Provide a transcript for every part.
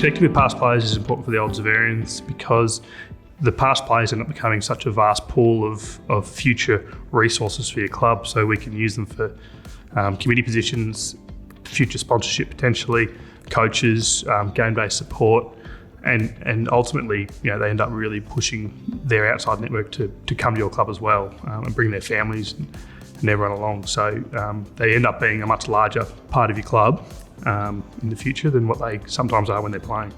Connecting with past players is important for the Oldsavarians because the past players end up becoming such a vast pool of future resources for your club, so we can use them for committee positions, future sponsorship potentially, coaches, game-based support, and ultimately, they end up really pushing their outside network to come to your club as well, and bring their families and everyone along. So they end up being a much larger part of your club in the future than what they sometimes are when they're playing.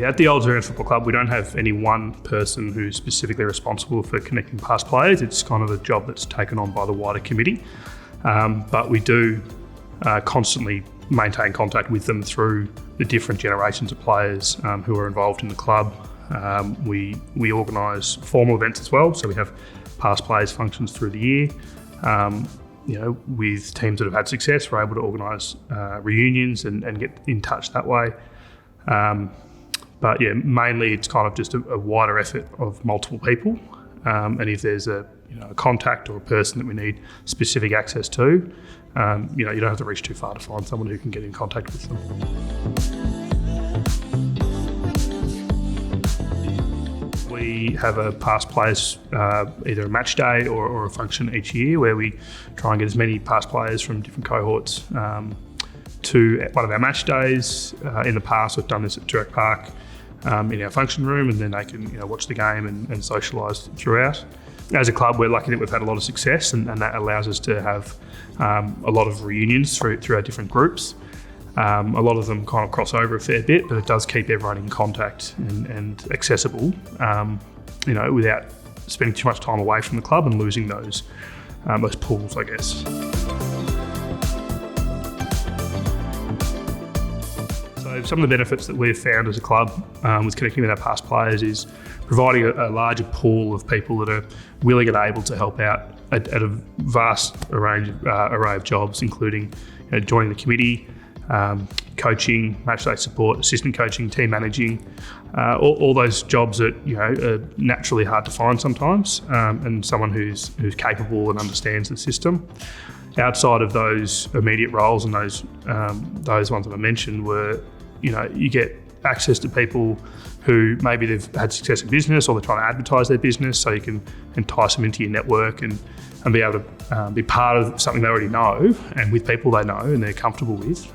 At the Oldsavarians Football Club, we don't have any one person who's specifically responsible for connecting past players. It's kind of a job that's taken on by the wider committee. But we do constantly maintain contact with them through the different generations of players who are involved in the club. We organise formal events as well, so we have past players functions through the year. With teams that have had success, we're able to organise reunions and get in touch that way. But mainly it's kind of just a wider effort of multiple people. And if there's a contact or a person that we need specific access to, you don't have to reach too far to find someone who can get in contact with them. We have a past players, either a match day or a function each year where we try and get as many past players from different cohorts to one of our match days. In the past, we've done this at Direct Park in our function room, and then they can watch the game and socialise throughout. As a club, we're lucky that we've had a lot of success, and that allows us to have a lot of reunions through our different groups. A lot of them kind of cross over a fair bit, but it does keep everyone in contact and accessible, without spending too much time away from the club and losing those pools, I guess. So some of the benefits that we've found as a club with connecting with our past players is providing a larger pool of people that are willing and able to help out at a vast array of jobs, including joining the committee, coaching, matchday support, assistant coaching, team managing, all those jobs that are naturally hard to find sometimes, and someone who's capable and understands the system. Outside of those immediate roles and those ones that I mentioned, were you get access to people who maybe they've had success in business or they're trying to advertise their business, so you can entice them into your network and be able to be part of something they already know and with people they know and they're comfortable with,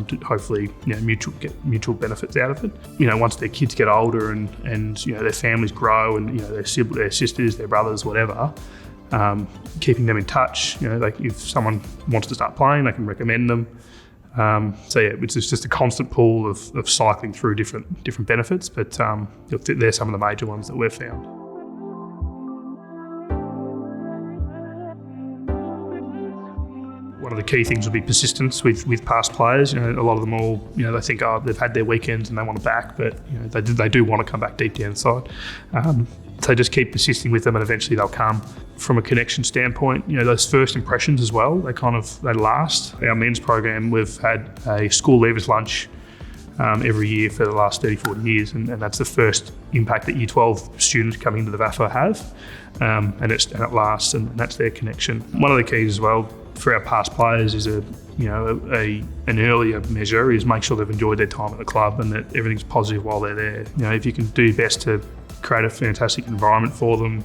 to hopefully get mutual benefits out of it. Once their kids get older and their families grow and their sisters, their brothers, whatever, keeping them in touch. If someone wants to start playing, they can recommend them. It's just a constant pool of cycling through different benefits, but they're some of the major ones that we've found. One of the key things will be persistence with past players. A lot of them all, they think, they've had their weekends and they want to back, but they do want to come back deep down inside. So just keep persisting with them, and eventually they'll come. From a connection standpoint, those first impressions as well, they last. Our men's program, we've had a school leavers lunch every year for the last 30, 40 years, and that's the first impact that Year 12 students coming into the VAFA have, and it lasts, and that's their connection. One of the keys as well for our past players is an earlier measure is make sure they've enjoyed their time at the club and that everything's positive while they're there. If you can do your best to create a fantastic environment for them,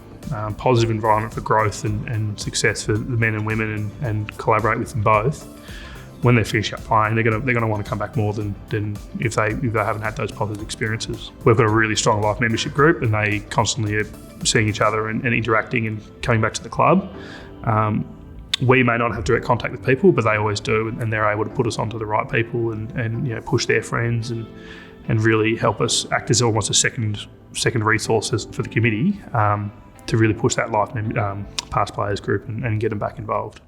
positive environment for growth and success for the men and women, and collaborate with them both, when they finish up playing, they're going to want to come back more than if they haven't had those positive experiences. We've got a really strong life membership group, and they constantly are seeing each other and interacting and coming back to the club. We may not have direct contact with people, but they always do, and they're able to put us onto the right people and push their friends and really help us act as almost a second resource for the committee to really push that past players group and get them back involved.